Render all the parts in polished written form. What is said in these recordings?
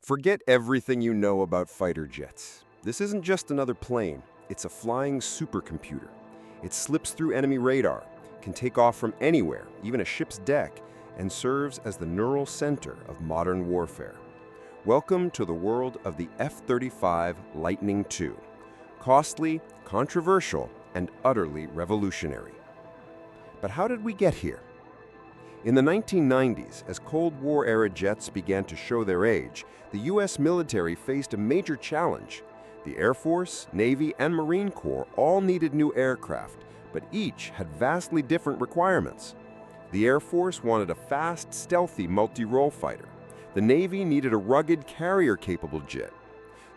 Forget everything you know about fighter jets. This isn't just another plane, it's a flying supercomputer. It slips through enemy radar, can take off from anywhere, even a ship's deck, and serves as the neural center of modern warfare. Welcome to the world of the F-35 Lightning II. Costly, controversial, and utterly revolutionary. But how did we get here? In the 1990s, as Cold War-era jets began to show their age, the U.S. military faced a major challenge. The Air Force, Navy, and Marine Corps all needed new aircraft, but each had vastly different requirements. The Air Force wanted a fast, stealthy multi-role fighter. The Navy needed a rugged, carrier-capable jet.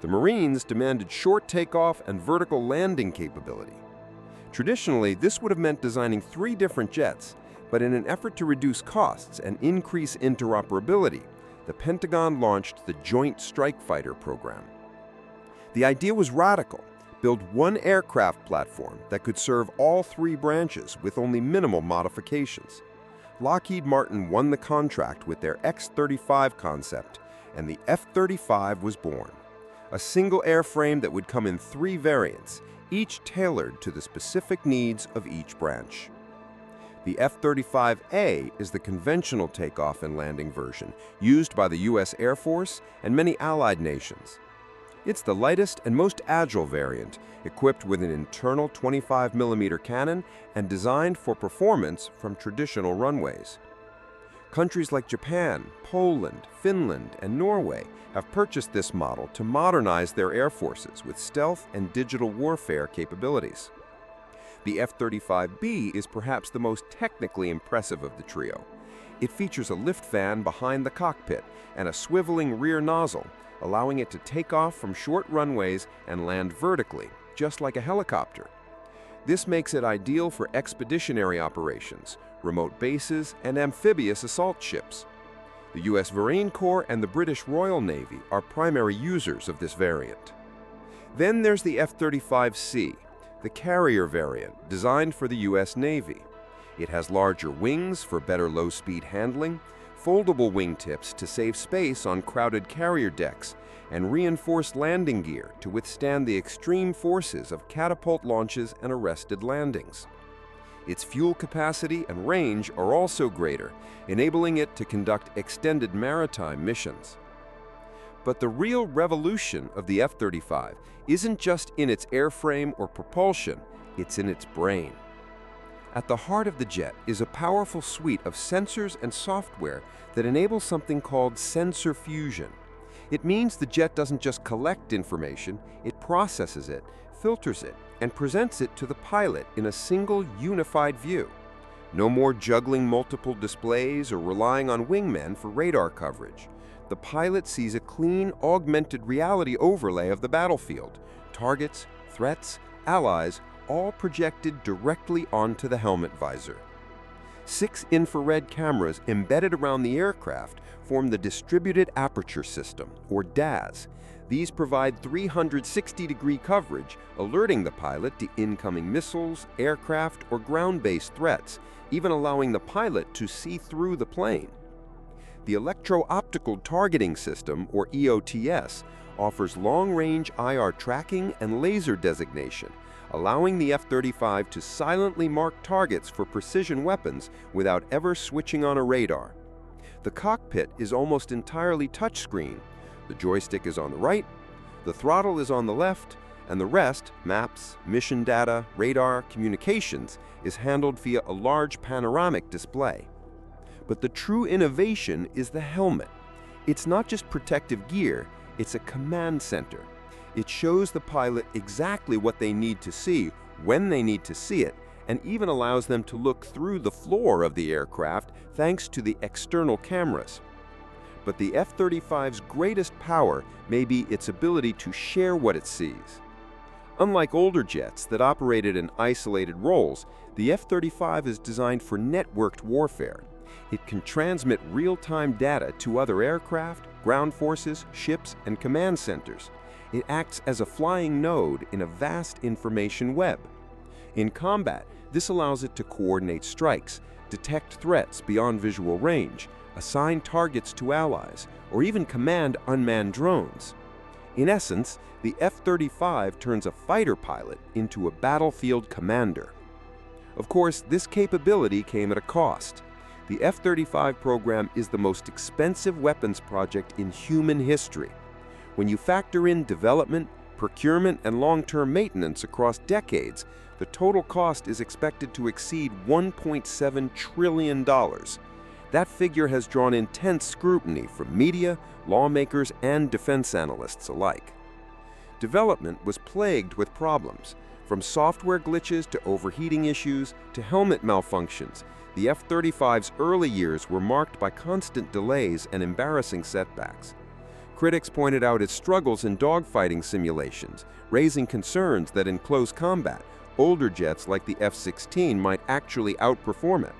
The Marines demanded short takeoff and vertical landing capability. Traditionally, this would have meant designing 3 different jets, but in an effort to reduce costs and increase interoperability, the Pentagon launched the Joint Strike Fighter program. The idea was radical: build one aircraft platform that could serve all 3 branches with only minimal modifications. Lockheed Martin won the contract with their X-35 concept, and the F-35 was born. A single airframe that would come in 3 variants, each tailored to the specific needs of each branch. The F-35A is the conventional takeoff and landing version used by the U.S. Air Force and many allied nations. It's the lightest and most agile variant, equipped with an internal 25mm cannon and designed for performance from traditional runways. Countries like Japan, Poland, Finland, and Norway have purchased this model to modernize their air forces with stealth and digital warfare capabilities. The F-35B is perhaps the most technically impressive of the trio. It features a lift fan behind the cockpit and a swiveling rear nozzle, allowing it to take off from short runways and land vertically, just like a helicopter. This makes it ideal for expeditionary operations, remote bases, and amphibious assault ships. The U.S. Marine Corps and the British Royal Navy are primary users of this variant. Then there's the F-35C, the carrier variant designed for the U.S. Navy. It has larger wings for better low-speed handling, foldable wingtips to save space on crowded carrier decks, and reinforced landing gear to withstand the extreme forces of catapult launches and arrested landings. Its fuel capacity and range are also greater, enabling it to conduct extended maritime missions. But the real revolution of the F-35 isn't just in its airframe or propulsion, it's in its brain. At the heart of the jet is a powerful suite of sensors and software that enable something called sensor fusion. It means the jet doesn't just collect information, it processes it, filters it, and presents it to the pilot in a single unified view. No more juggling multiple displays or relying on wingmen for radar coverage. The pilot sees a clean, augmented reality overlay of the battlefield, targets, threats, allies, all projected directly onto the helmet visor. 6 infrared cameras embedded around the aircraft form the Distributed Aperture System, or DAS. These provide 360-degree coverage, alerting the pilot to incoming missiles, aircraft, or ground-based threats, even allowing the pilot to see through the plane. The Electro-Optical Targeting System, or EOTS, offers long-range IR tracking and laser designation, allowing the F-35 to silently mark targets for precision weapons without ever switching on a radar. The cockpit is almost entirely touchscreen. The joystick is on the right, the throttle is on the left, and the rest, maps, mission data, radar, communications, is handled via a large panoramic display. But the true innovation is the helmet. It's not just protective gear, it's a command center. It shows the pilot exactly what they need to see, when they need to see it, and even allows them to look through the floor of the aircraft thanks to the external cameras. But the F-35's greatest power may be its ability to share what it sees. Unlike older jets that operated in isolated roles, the F-35 is designed for networked warfare. It can transmit real-time data to other aircraft, ground forces, ships, and command centers. It acts as a flying node in a vast information web. In combat, this allows it to coordinate strikes, detect threats beyond visual range, assign targets to allies, or even command unmanned drones. In essence, the F-35 turns a fighter pilot into a battlefield commander. Of course, this capability came at a cost. The F-35 program is the most expensive weapons project in human history. When you factor in development, procurement, and long-term maintenance across decades, the total cost is expected to exceed $1.7 trillion. That figure has drawn intense scrutiny from media, lawmakers, and defense analysts alike. Development was plagued with problems. From software glitches to overheating issues to helmet malfunctions, the F-35's early years were marked by constant delays and embarrassing setbacks. Critics pointed out its struggles in dogfighting simulations, raising concerns that in close combat, older jets like the F-16 might actually outperform it.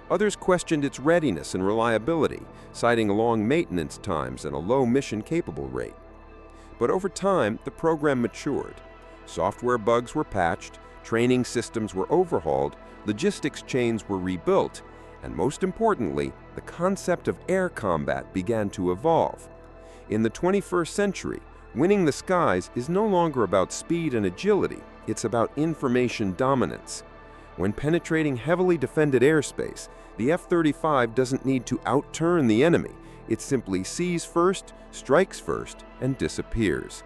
Others questioned its readiness and reliability, citing long maintenance times and a low mission-capable rate. But over time, the program matured. Software bugs were patched, training systems were overhauled, logistics chains were rebuilt, and most importantly, the concept of air combat began to evolve. In the 21st century, winning the skies is no longer about speed and agility, it's about information dominance. When penetrating heavily defended airspace, the F-35 doesn't need to outturn the enemy. It simply sees first, strikes first, and disappears.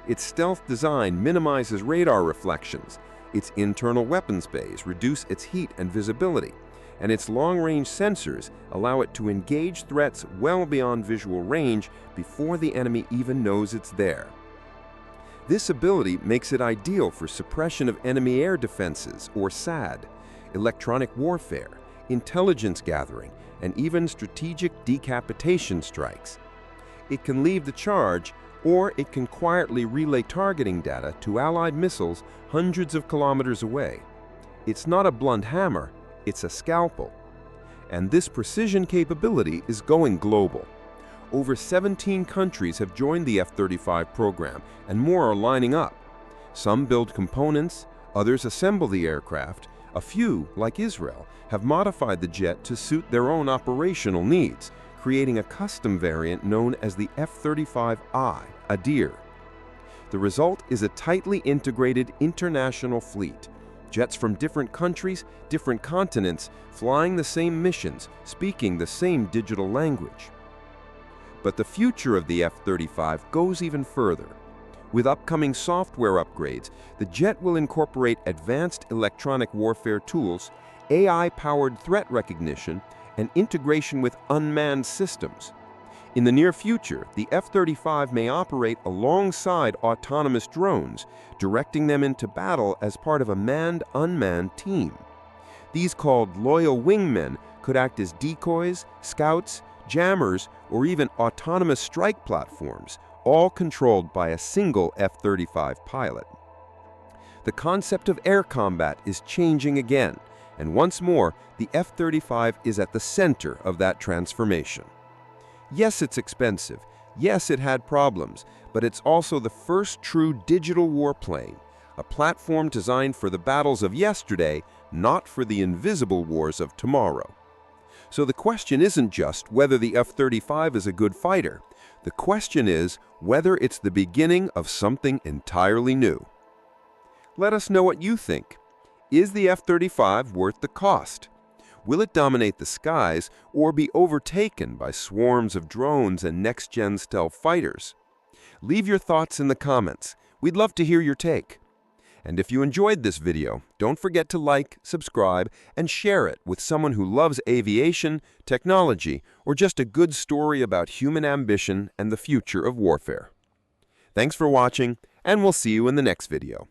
Its stealth design minimizes radar reflections. Its internal weapons bays reduce its heat and visibility, and its long-range sensors allow it to engage threats well beyond visual range before the enemy even knows it's there. This ability makes it ideal for suppression of enemy air defenses, or SAD, electronic warfare, intelligence gathering, and even strategic decapitation strikes. It can lead the charge, or it can quietly relay targeting data to Allied missiles hundreds of kilometers away. It's not a blunt hammer, it's a scalpel. And this precision capability is going global. Over 17 countries have joined the F-35 program, and more are lining up. Some build components, others assemble the aircraft. A few, like Israel, have modified the jet to suit their own operational needs, creating a custom variant known as the F-35I, a deer. The result is a tightly integrated international fleet. Jets from different countries, different continents, flying the same missions, speaking the same digital language. But the future of the F-35 goes even further. With upcoming software upgrades, the jet will incorporate advanced electronic warfare tools, AI-powered threat recognition, and integration with unmanned systems. In the near future, the F-35 may operate alongside autonomous drones, directing them into battle as part of a manned-unmanned team. These, called loyal wingmen, could act as decoys, scouts, jammers, or even autonomous strike platforms, all controlled by a single F-35 pilot. The concept of air combat is changing again, and once more, the F-35 is at the center of that transformation. Yes, it's expensive. Yes, it had problems, but it's also the first true digital warplane, a platform designed for the battles of yesterday, not for the invisible wars of tomorrow. So the question isn't just whether the F-35 is a good fighter. The question is whether it's the beginning of something entirely new. Let us know what you think. Is the F-35 worth the cost? Will it dominate the skies or be overtaken by swarms of drones and next-gen stealth fighters? Leave your thoughts in the comments. We'd love to hear your take. And if you enjoyed this video, don't forget to like, subscribe, and share it with someone who loves aviation, technology, or just a good story about human ambition and the future of warfare. Thanks for watching, and we'll see you in the next video.